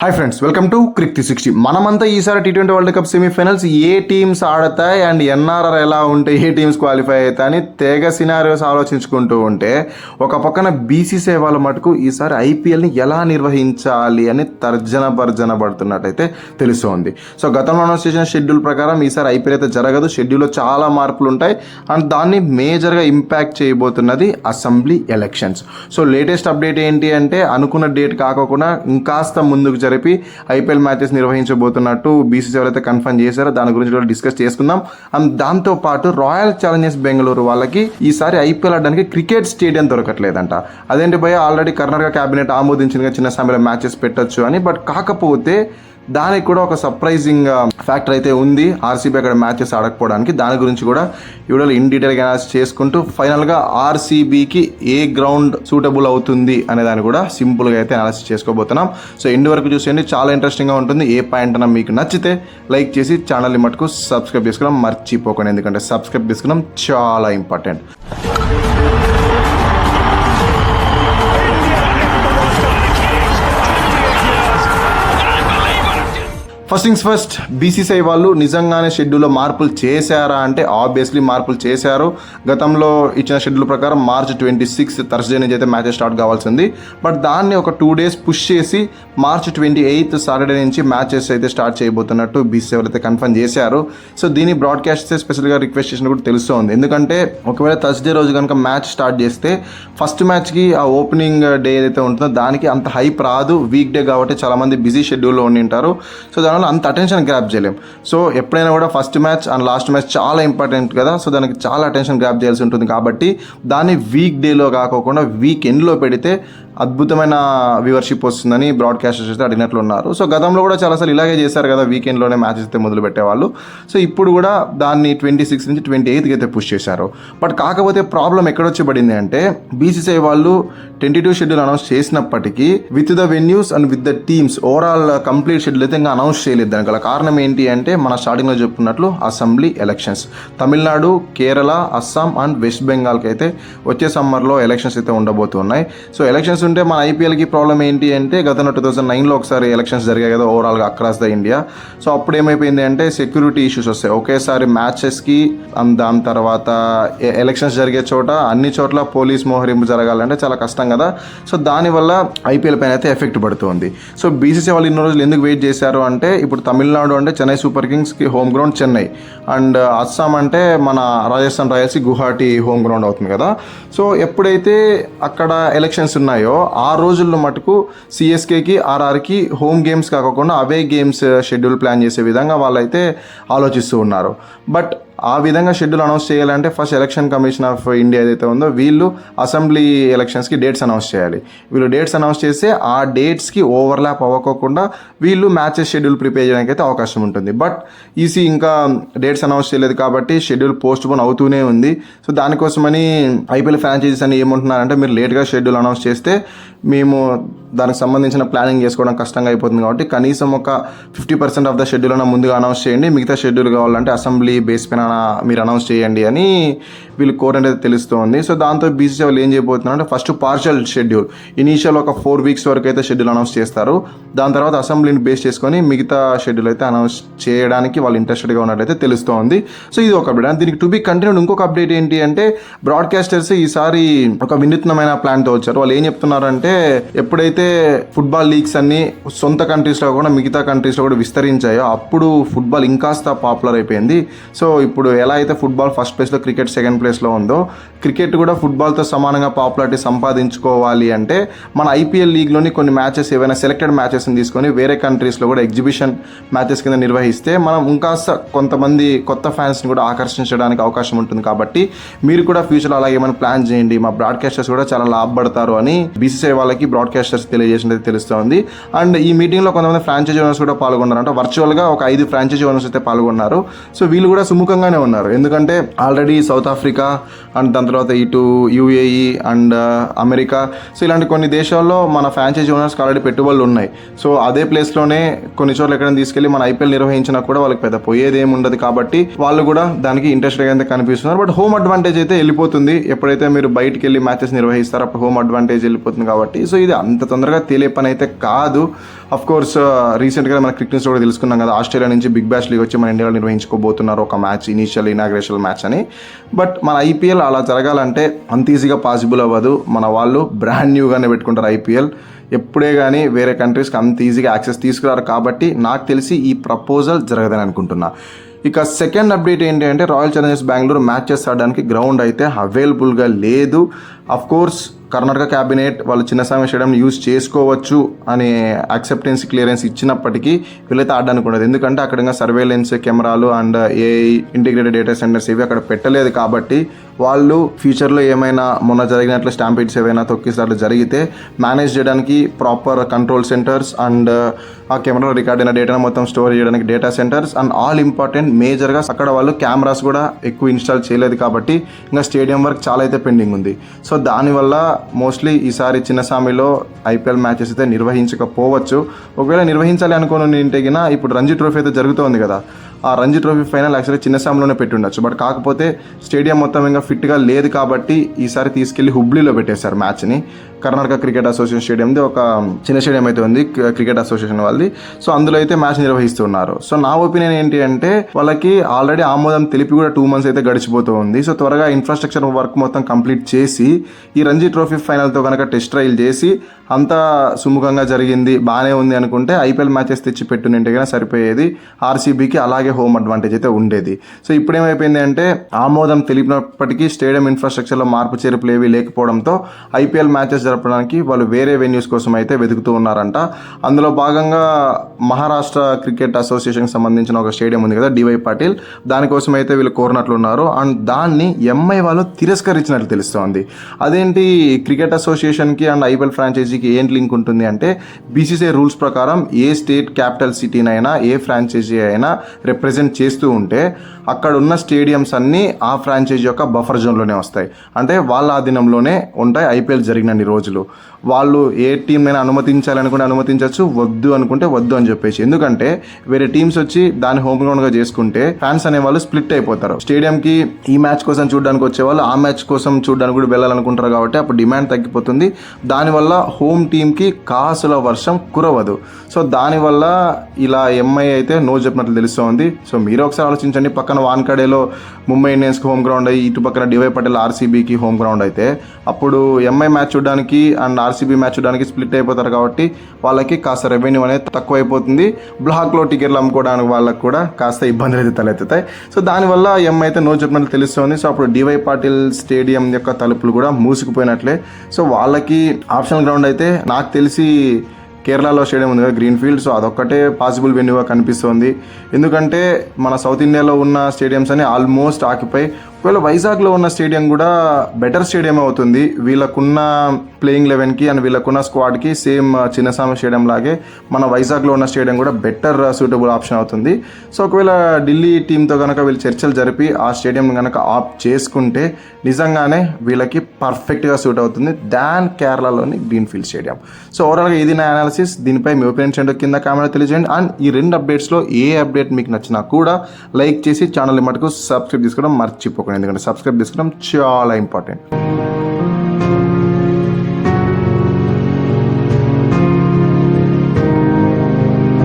Hi friends, welcome to crick 360. మనమంతా ఈసారి T20 world cup semifinals ఏ టీమ్స్ ఆడతాయి అండ్ ఎన్ఆర్ఆర్ ఎలా ఉంటే ఏ టీమ్స్ క్వాలిఫై అవుతాయని తెగ సినారియోస్ ఆలోచించుకుంటూ ఉంటే ఒక పక్కన బీసీసీఐ వాళ్ళ మటుకు ఈసారి ఐపీఎల్ని ఎలా నిర్వహించాలి అని తర్జన పడుతున్నట్టయితే తెలుస్తోంది. సో గతంలో అనౌన్స్ చేసిన షెడ్యూల్ ప్రకారం ఈసారి ఐపీఎల్ అయితే జరగదు. షెడ్యూల్లో చాలా మార్పులు ఉంటాయి అండ్ దాన్ని మేజర్గా ఇంపాక్ట్ చేయబోతున్నది assembly elections. So latest update ఏంటి అంటే అనుకున్న డేట్ కాకుండా ఇంకాస్త ముందుకు జరిపి ఐపీఎల్ మ్యాచెస్ నిర్వహించబోతున్నట్టు బీసీసీఐ అయితే కన్ఫర్మ్ చేశారు. దాని గురించి కూడా డిస్కస్ చేసుకుందాం. అండ్ దాంతో పాటు రాయల్ ఛాలెంజర్స్ బెంగళూరు వాళ్ళకి ఈసారి ఐపీఎల్ ఆడడానికి క్రికెట్ స్టేడియం దొరకట్లేదంట. అదేంటి భయ, ఆల్రెడీ కర్ణాటక క్యాబినెట్ ఆమోదించిన చిన్న సమయంలో మ్యాచెస్ పెట్టొచ్చు అని. బట్ కాకపోతే దానికి కూడా ఒక సర్ప్రైజింగ్ ఫ్యాక్టర్ అయితే ఉంది. ఆర్సీబీ అక్కడ మ్యాచెస్ ఆడకపోవడానికి. దాని గురించి కూడా వీడియోలో ఇన్ డీటెయిల్గా అనాలిసిస్ చేసుకుంటూ ఫైనల్గా ఆర్సీబీకి ఏ గ్రౌండ్ సూటబుల్ అవుతుంది అనే దాన్ని కూడా సింపుల్గా అయితే అనాలిసిస్ చేసుకోబోతున్నాం. సో ఎండ్ వరకు చూసేయండి, చాలా ఇంట్రెస్టింగ్గా ఉంటుంది. ఏ పాయింట్ అన్నా మీకు నచ్చితే లైక్ చేసి ఛానల్ని మటుకు సబ్స్క్రైబ్ చేసుకోవడం మర్చిపోకండి, ఎందుకంటే సబ్స్క్రైబ్ చేసుకోవడం చాలా important. First things first, BCCI వాళ్ళు నిజంగానే షెడ్యూల్లో మార్పులు చేశారా అంటే ఆబ్వియస్లీ మార్పులు చేశారు. గతంలో ఇచ్చిన షెడ్యూల్ ప్రకారం March 26 థర్స్డే నుంచి అయితే మ్యాచెస్ స్టార్ట్ కావాల్సింది. బట్ దాన్ని ఒక 2 days పుష్ చేసి March 28 సాటర్డే నుంచి మ్యాచెస్ అయితే స్టార్ట్ చేయబోతున్నట్టు బీసీసీఐ అయితే కన్ఫర్మ్ చేశారు. సో దీన్ని బ్రాడ్కాస్ట్ స్పెషల్గా రిక్వెస్ట్ చేసిన కూడా తెలుస్తుంది. ఎందుకంటే ఒకవేళ థర్స్డే రోజు కనుక మ్యాచ్ స్టార్ట్ చేస్తే ఫస్ట్ మ్యాచ్కి ఆ ఓపెనింగ్ డే ఏదైతే ఉంటుందో దానికి అంత హైప్ రాదు. వీక్ డే కాబట్టి చాలామంది బిజీ షెడ్యూల్లో ఉండి ఉంటారు. సో దానివల్ల అంత అటెన్షన్ గ్రాప్ చేయలేం. సో ఎప్పుడైనా కూడా first match and last match చాలా ఇంపార్టెంట్ కదా. సో దానికి చాలా అటెన్షన్ గ్రాప్ చేయాల్సి ఉంటుంది. కాబట్టి దాన్ని వీక్ డేలో కాకుండా వీక్ ఎండ్లో పెడితే అద్భుతమైన వ్యూవర్షిప్ వస్తుందని బ్రాడ్కాస్టర్స్ అయితే అడిగినట్లు ఉన్నారు. సో గతంలో కూడా చాలాసార్లు ఇలాగే చేశారు కదా, వీకెండ్లోనే మ్యాచెస్ అయితే మొదలు పెట్టేవాళ్ళు. సో ఇప్పుడు కూడా దాన్ని 26 నుంచి 28కి అయితే పుష్ చేశారు. బట్ కాకపోతే ప్రాబ్లం ఎక్కడొచ్చి పడింది అంటే బీసీసీఐ వాళ్ళు 22 షెడ్యూల్ అనౌన్స్ చేసినప్పటికీ with the venues and with the teams overall complete schedule అయితే ఇంకా అనౌన్స్ చేయలేదు. దానికి గల కారణం ఏంటి అంటే మన స్టార్టింగ్లో చెప్పుకున్నట్లు assembly elections Tamil Nadu, Kerala, Assam and west బెంగాల్కి అయితే వచ్చే సమ్మర్లో ఎలక్షన్స్ అయితే ఉండబోతున్నాయి. సో ఎలక్షన్స్ ఉంటే మన ఐపీఎల్కి ప్రాబ్లం ఏంటి అంటే గతంలో 2009లో ఒకసారి ఎలక్షన్స్ జరిగాయి కదా ఓవరాల్గా అక్రాస్ ద ఇండియా. సో అప్పుడు ఏమైపోయింది అంటే సెక్యూరిటీ ఇష్యూస్ వస్తాయి. ఒకేసారి మ్యాచెస్కి దాని తర్వాత ఎలక్షన్స్ జరిగే చోట అన్ని చోట్ల పోలీస్ మోహరింపు జరగాలంటే చాలా కష్టం కదా. సో దానివల్ల ఐపీఎల్ పైన అయితే ఎఫెక్ట్ పడుతుంది. సో బీసీసీ వాళ్ళు ఇన్ని రోజులు ఎందుకు వెయిట్ చేశారు అంటే ఇప్పుడు తమిళనాడు అంటే చెన్నై సూపర్ కింగ్స్కి home ground Chennai, and Assam అంటే మన రాజస్థాన్ రాయల్స్కి గువాహటి హోమ్ గ్రౌండ్ అవుతుంది కదా. సో ఎప్పుడైతే అక్కడ ఎలక్షన్స్ ఉన్నాయో ఆ రోజుల్లో మటుకు సిఎస్కేకి, ఆర్ఆర్కి హోమ్ గేమ్స్ కాకుండా అవే గేమ్స్ షెడ్యూల్ ప్లాన్ చేసే విధంగా వాళ్ళైతే ఆలోచిస్తూ ఉన్నారు. బట్ ఆ విధంగా షెడ్యూల్ అనౌన్స్ చేయాలంటే first election commission of India ఏదైతే ఉందో వీళ్ళు అసెంబ్లీ ఎలక్షన్స్కి డేట్స్ అనౌన్స్ చేయాలి. వీళ్ళు డేట్స్ అనౌన్స్ చేస్తే ఆ డేట్స్కి ఓవర్లాప్ అవ్వకోకుండా వీళ్ళు మ్యాచెస్ షెడ్యూల్ ప్రిపేర్ చేయడానికి అయితే అవకాశం ఉంటుంది. బట్ ఈసీ ఇంకా డేట్స్ అనౌన్స్ చేయలేదు కాబట్టి షెడ్యూల్ పోస్ట్ పోన్ అవుతూనే ఉంది. సో దానికోసమని ఐపీఎల్ ఫ్రాంచైజీస్ అని ఏమంటున్నారంటే మీరు లేట్గా షెడ్యూల్ అనౌన్స్ చేస్తే మేము దానికి సంబంధించిన ప్లానింగ్ చేసుకోవడం కష్టంగా అయిపోతుంది. కాబట్టి కనీసం ఒక 50% ఆఫ్ ద షెడ్యూల్ అన్న ముందుగా అనౌన్స్ చేయండి, మిగతా షెడ్యూల్ కావాలంటే అసెంబ్లీ బేస్ పైన మీరు అనౌన్స్ చేయండి అని వీళ్ళు కోరంటే తెలుస్తుంది. సో దాంతో బీసీసీ వాళ్ళు ఏం చేయబోతున్నారు అంటే ఫస్ట్ పార్షల్ షెడ్యూల్ ఇనీషియల్ ఒక 4 weeks వరకు అయితే షెడ్యూల్ అనౌన్స్ చేస్తారు. దాని తర్వాత అసెంబ్లీని బేస్ చేసుకొని మిగతా షెడ్యూల్ అయితే అనౌన్స్ చేయడానికి వాళ్ళు ఇంట్రెస్టెడ్గా ఉన్నట్లయితే తెలుస్తోంది. సో ఇది ఒక అప్డేట్. దీనికి టు బి కంటిన్యూడ్ ఇంకొక అప్డేట్ ఏంటి అంటే బ్రాడ్కాస్టర్స్ ఈసారి ఒక వినూత్నమైన ప్లాన్తో వచ్చారు. వాళ్ళు ఏం చెప్తున్నారంటే ఎప్పుడైతే ఫుట్బాల్ లీగ్స్ అన్ని సొంత కంట్రీస్లో కూడా మిగతా కంట్రీస్లో కూడా విస్తరించాయో అప్పుడు ఫుట్బాల్ ఇంకాస్త పాపులర్ అయిపోయింది. సో ఇప్పుడు ఎలా అయితే ఫుట్బాల్ ఫస్ట్ ప్లేస్లో క్రికెట్ సెకండ్ ప్లేస్లో ఉందో క్రికెట్ కూడా ఫుట్బాల్తో సమానంగా పాపులారిటీ సంపాదించుకోవాలి అంటే మన ఐపీఎల్ లీగ్లోని కొన్ని మ్యాచెస్ ఏవైనా సెలెక్టెడ్ మ్యాచెస్ని తీసుకొని వేరే కంట్రీస్లో కూడా ఎగ్జిబిషన్ మ్యాచెస్ కింద నిర్వహిస్తే మనం ఇంకాస్త కొంతమంది కొత్త ఫ్యాన్స్ని కూడా ఆకర్షించడానికి అవకాశం ఉంటుంది. కాబట్టి మీరు కూడా ఫ్యూచర్లో అలాగే ఏమైనా ప్లాన్ చేయండి, మా బ్రాడ్కాస్టర్స్ కూడా చాలా లాభపడతారు అని బీసీసీఐ వాళ్ళకి బ్రాడ్కాస్టర్స్ తెలియజేసినది తెలుస్తుంది. అండ్ ఈ మీటింగ్లో కొంతమంది ఫ్రాంచైజీ ఓనర్స్ కూడా పాల్గొన్నారు. అంటే వర్చువల్గా ఒక 5 ఫ్రాంచైజీ ఓనర్స్ అయితే పాల్గొన్నారు. సో వీళ్ళు కూడా సుముఖంగానే ఉన్నారు. ఎందుకంటే ఆల్రెడీ సౌత్ ఆఫ్రికా అండ్ దాని తర్వాత ఇటు యూఏఈ అండ్ అమెరికా, సో ఇలాంటి కొన్ని దేశాల్లో మన ఫ్రాంచైజీ ఓనర్స్కి ఆల్రెడీ పెట్టుబడులు ఉన్నాయి. సో అదే ప్లేస్లోనే కొన్ని చోట్ల ఎక్కడైనా తీసుకెళ్ళి మన ఐపీఎల్ నిర్వహించినా కూడా వాళ్ళకి పెద్ద పోయేది ఏమి ఉండదు. కాబట్టి వాళ్ళు కూడా దానికి ఇంట్రెస్ట్గా అయితే కనిపిస్తున్నారు. బట్ హోమ్ అడ్వాంటేజ్ అయితే వెళ్ళిపోతుంది. ఎప్పుడైతే మీరు బయటికి వెళ్ళి మ్యాచెస్ నిర్వహిస్తారో అప్పుడు హోమ్ అడ్వాంటేజ్ వెళ్ళిపోతుంది. కాబట్టి సో ఇది అంత తొందరగా తేలే పని అయితే కాదు. అఫ్ కోర్స్ రీసెంట్గా మన క్రికెట్ కూడా తెలుసుకున్నాం కదా, ఆస్ట్రేలియా నుంచి బిగ్ బ్యాష్ లీగ్ వచ్చి మన ఇండియాలో నిర్వహించుకోబోతున్నారు ఒక మ్యాచ్, ఇనాగ్రేషన్ మ్యాచ్ అని. బట్ మన ఐపీఎల్ అలా జరగాలంటే అంత ఈజీగా పాసిబుల్ అవ్వదు. మన వాళ్ళు బ్రాండ్ న్యూగానే పెట్టుకుంటారు ఐపీఎల్. ఎప్పుడే కానీ వేరే కంట్రీస్కి అంత ఈజీగా యాక్సెస్ తీసుకురారు. కాబట్టి నాకు తెలిసి ఈ ప్రపోజల్ జరగదని అనుకుంటున్నా. ఇక సెకండ్ అప్డేట్ ఏంటి అంటే, రాయల్ ఛాలెంజర్స్ బెంగళూరు మ్యాచెస్ ఆడడానికి గ్రౌండ్ అయితే అవైలబుల్గా లేదు. అఫ్ కోర్స్ కర్ణాటక క్యాబినెట్ వాళ్ళు చిన్నస్వామి స్టేడియం యూజ్ చేసుకోవచ్చు అనే యాక్సెప్టెన్స్ క్లియరెన్స్ ఇచ్చినప్పటికీ వీళ్ళైతే ఆడడానికి ఉండదు. ఎందుకంటే అక్కడ ఇంకా సర్వేలెన్స్ కెమెరాలు and AI integrated data centres ఇవి అక్కడ పెట్టలేదు. కాబట్టి వాళ్ళు ఫ్యూచర్లో ఏమైనా మొన్న జరిగినట్లు స్టాంపీడ్స్ ఏవైనా తొక్కిసార్లు జరిగితే మేనేజ్ చేయడానికి ప్రాపర్ కంట్రోల్ సెంటర్స్ అండ్ ఆ కెమెరాలో రికార్డ్ అయిన డేటాను మొత్తం స్టోర్ చేయడానికి data centres and all important మేజర్గా అక్కడ వాళ్ళు కెమెరాస్ కూడా ఎక్కువ ఇన్స్టాల్ చేయలేదు. కాబట్టి ఇంకా స్టేడియం వర్క్ చాలా అయితే పెండింగ్ ఉంది. సో దానివల్ల మోస్ట్లీ ఈసారి చిన్నస్వామిలో ఐపీఎల్ మ్యాచెస్ అయితే నిర్వహించకపోవచ్చు. ఒకవేళ నిర్వహించాలి అనుకోని ఇంటికిన ఇప్పుడు రంజీ ట్రోఫీ అయితే జరుగుతోంది కదా, ఆ రంజీ ట్రోఫీ ఫైనల్ యాక్చువల్లీ చిన్నస్వామిలోనే పెట్టి ఉండొచ్చు. బట్ కాకపోతే స్టేడియం మొత్తం ఇంకా ఫిట్గా లేదు కాబట్టి ఈసారి తీసుకెళ్లి హుబ్లీలో పెట్టేశారు మ్యాచ్ని. కర్ణాటక క్రికెట్ అసోసియేషన్ స్టేడియంది ఒక చిన్న స్టేడియం అయితే ఉంది క్రికెట్ అసోసియేషన్ వాళ్ళది. సో అందులో అయితే మ్యాచ్ నిర్వహిస్తున్నారు. సో నా ఒపీనియన్ ఏంటి అంటే, వాళ్ళకి ఆల్రెడీ ఆమోదం తెలిపి కూడా 2 months అయితే గడిచిపోతూ ఉంది. సో త్వరగా ఇన్ఫ్రాస్ట్రక్చర్ వర్క్ మొత్తం కంప్లీట్ చేసి ఈ రంజీ ట్రోఫీ ఫైనల్తో కనుక టెస్ట్ ట్రయల్ చేసి అంతా సుముఖంగా జరిగింది, బాగానే ఉంది అనుకుంటే ఐపీఎల్ మ్యాచెస్ తెచ్చి పెట్టునింటే కన్నా సరిపోయేది. ఆర్సీబీకి అలాగే హోమ్ అడ్వాంటేజ్ అయితే ఉండేది. సో ఇప్పుడు ఏమైపోయింది అంటే, ఆమోదం తెలిపినప్పటికీ స్టేడియం ఇన్ఫ్రాస్ట్రక్చర్లో మార్పు చేర్పులు ఏవి లేకపోవడంతో ఐపీఎల్ మ్యాచెస్ జరపడానికి వాళ్ళు వేరే వెన్యూస్ కోసం అయితే వెతుకుతూ ఉన్నారంట. అందులో భాగంగా మహారాష్ట్ర క్రికెట్ అసోసియేషన్కి సంబంధించిన ఒక స్టేడియం ఉంది కదా, డివై పాటిల్, దానికోసం అయితే వీళ్ళు కోరినట్లున్నారు. అండ్ దాన్ని ఎంఐ వాళ్ళు తిరస్కరించినట్లు తెలుస్తోంది. అదేంటి, క్రికెట్ అసోసియేషన్కి అండ్ ఐపీఎల్ ఫ్రాంచైజీకి ఏంటి లింక్ ఉంటుంది అంటే, బీసీసీఐ రూల్స్ ప్రకారం ఏ స్టేట్ క్యాపిటల్ సిటీనైనా ఏ ఫ్రాంచైజీ అయినా రిప్రజెంట్ చేస్తూ ఉంటే అక్కడ ఉన్న స్టేడియంస్ అన్నీ ఆ ఫ్రాంచైజీ యొక్క బఫర్ జోన్లోనే వస్తాయి. అంటే వాళ్ళ ఆధీనంలోనే ఉంటాయి ఐపీఎల్ జరిగినన్ని రోజులు. వాళ్ళు ఏ టీంనైనా అనుమతించాలనుకుంటే అనుమతించవచ్చు, వద్దు అనుకుంటే వద్దు అని చెప్పేసి. ఎందుకంటే వేరే టీమ్స్ వచ్చి దాన్ని హోమ్ గ్రౌండ్గా చేసుకుంటే ఫ్యాన్స్ అనేవాళ్ళు స్ప్లిట్ అయిపోతారు. స్టేడియంకి ఈ మ్యాచ్ కోసం చూడడానికి వచ్చేవాళ్ళు ఆ మ్యాచ్ కోసం చూడడానికి కూడా వెళ్ళాలనుకుంటారు. కాబట్టి అప్పుడు డిమాండ్ తగ్గిపోతుంది. దానివల్ల హోమ్ టీంకి కాసుల వర్షం కురవదు. సో దానివల్ల ఇలా ఎంఐ అయితే నో చెప్పినట్లు తెలుస్తోంది. సో మీరు ఒకసారి ఆలోచించండి, పక్కన వాన్కడేలో ముంబై ఇండియన్స్కి హోమ్ గ్రౌండ్ అయ్యి ఇటు పక్కన డివై పటేల్ ఆర్సీబీకి హోమ్ గ్రౌండ్ అయితే అప్పుడు ఎంఐ మ్యాచ్ చూడడానికి అండ్ ఆర్సీబీ మ్యాచ్ చూడడానికి స్ప్లిట్ అయిపోతారు. కాబట్టి వాళ్ళకి కాస్త రెవెన్యూ అనేది తక్కువ అయిపోతుంది. బ్లాక్లో టికెట్లు అమ్ముకోవడానికి వాళ్ళకి కూడా కాస్త ఇబ్బందులు అయితే తలెత్తుతాయి. సో దానివల్ల ఎంఐ అయితే నో చెప్పినట్లు తెలుస్తుంది. సో అప్పుడు డివై పాటిల్ స్టేడియం యొక్క తలుపులు కూడా మూసుకుపోయినట్లే. సో వాళ్ళకి ఆప్షనల్ గ్రౌండ్ అయితే నాకు తెలిసి కేరళలో స్టేడియం ఉంది కదా, గ్రీన్ ఫీల్డ్. సో అదొక్కటే పాసిబుల్ వెన్యూగా కనిపిస్తుంది. ఎందుకంటే మన సౌత్ ఇండియాలో ఉన్న స్టేడియంస్ అని ఆల్మోస్ట్ ఆక్యుపై. ఒకవేళ వైజాగ్లో ఉన్న స్టేడియం కూడా బెటర్ స్టేడియం అవుతుంది. వీళ్ళకున్న ప్లేయింగ్ 11కి అండ్ వీళ్ళకున్న స్క్వాడ్కి సేమ్ చిన్నస్వామి స్టేడియం లాగే మన వైజాగ్లో ఉన్న స్టేడియం కూడా బెటర్ సూటబుల్ ఆప్షన్ అవుతుంది. సో ఒకవేళ ఢిల్లీ టీంతో కనుక వీళ్ళు చర్చలు జరిపి ఆ స్టేడియం కనుక ఆప్ చేసుకుంటే నిజంగానే వీళ్ళకి పర్ఫెక్ట్గా సూట్ అవుతుంది దాన్ కేరళలోని గ్రీన్ ఫీల్డ్ స్టేడియం. సో ఓవరాల్గా ఇది నా అనాలిసిస్. దీనిపై మీ ఒపీనియన్స్ ఏంటో కింద కామెంట్లో తెలియజేయండి. అండ్ ఈ 2 అప్డేట్స్లో ఏ అప్డేట్ మీకు నచ్చినా కూడా లైక్ చేసి ఛానల్ మటుకు సబ్స్క్రైబ్ చేసుకోవడం మర్చిపోకండి. ఎందుకంటే సబ్స్క్రైబ్ చేసుకోవడం చాలా ఇంపార్టెంట్.